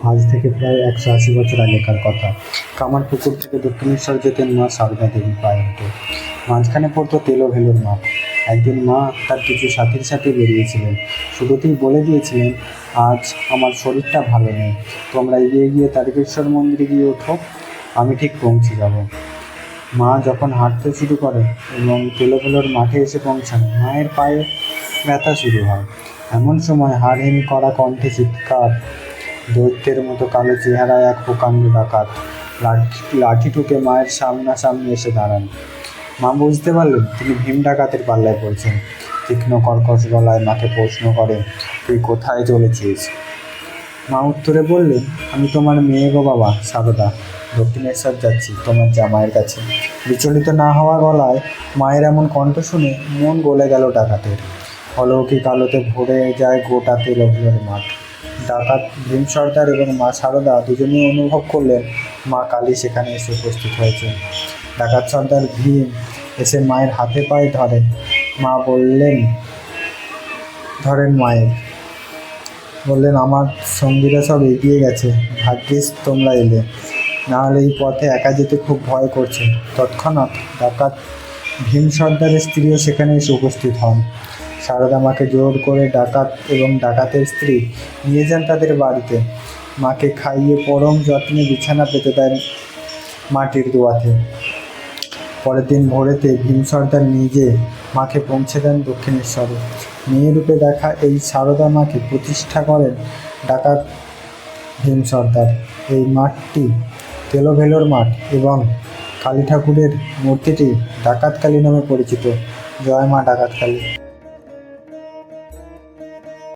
আজ থেকে প্রায় 180 বছর আগেকার কথা। কামারপুকুর থেকে দক্ষিণেশ্বর যেতেন মা সারদা দেবী পায়ে হেঁটে। মাঝখানে পড়তো তেলো ভেলোর মাঠ। একদিন মা তার কিছু সাথীর সাথে বেরিয়েছিলেন। শুরুতেই বলে দিয়েছিলেন, আজ আমার শরীরটা ভালো নেই, তোমরা এগিয়ে গিয়ে তারকেশ্বর মন্দিরে গিয়ে ওঠো, আমি ঠিক পৌঁছে যাব। মা যখন হাঁটতে শুরু করে এবং তেলো ভেলোর মাঠে এসে পৌঁছান, মায়ের পায়ে ব্যথা শুরু হয়। এমন সময় হাড়হিম করা কণ্ঠে চিৎকার, দৈত্যের মতো কালো চেহারায় এক প্রকাণ্ড ডাকাত লাঠি ঠুকে মায়ের সামনাসামনি এসে দাঁড়ান। মা বুঝতে পারলেন তিনি ভীম ডাকাতের পাল্লায় পড়ছেন। তীক্ষ্ণ কর্কশ গলায় মাকে প্রশ্ন করে, তুই কোথায় চলেছিস? মা উত্তরে বললেন, আমি তোমার মেয়ে গো বাবা সারদা, দক্ষিণেশ্বর যাচ্ছি তোমার জামাইয়ের কাছে। বিচলিত না হওয়া গলায় মায়ের এমন কণ্ঠ শুনে মন গলে গেল ডাকাতের। অলৌকিক আলোতে ভরে যায় গোটা তেলভেলোর মাঠ। ডাকাত ভীম সর্দার এবং মা সারদা দুজনেই অনুভব করলেন মা কালী সেখানে এসে উপস্থিত হয়েছে। ডাকাত সর্দার ভীম এসে মায়ের হাতে পায়ে ধরেন। মা ধরেন মায়ের, বললেন, আমার সঙ্গীরা সব এগিয়ে গেছে, ভাগ্যিস তোমরা এলে, না হলে এই পথে একা যেতে খুব ভয় করছে। তৎক্ষণাৎ ডাকাত ভীম সর্দারের স্ত্রীও সেখানে এসে উপস্থিত হন। সারদা মাকে জোর করে ডাকাত এবং ডাকাতের স্ত্রী নিয়ে যান তাদের বাড়িতে। মাকে খাইয়ে পরম যত্নে বিছানা পেতে দেন মাটির দোয়াতে। পরের দিন ভোরেতে ভীম সর্দার নিজে মাকে পৌঁছে দেন দক্ষিণেশ্বরে। মেয়ে রূপে দেখা এই সারদা মাকে প্রতিষ্ঠা করেন ডাকাত ভীম সর্দার। এই মাঠটি তেলো ভেলোর মাঠ এবং কালী ঠাকুরের মূর্তিটি ডাকাত কালী নামে পরিচিত। জয় মা ডাকাত কালী।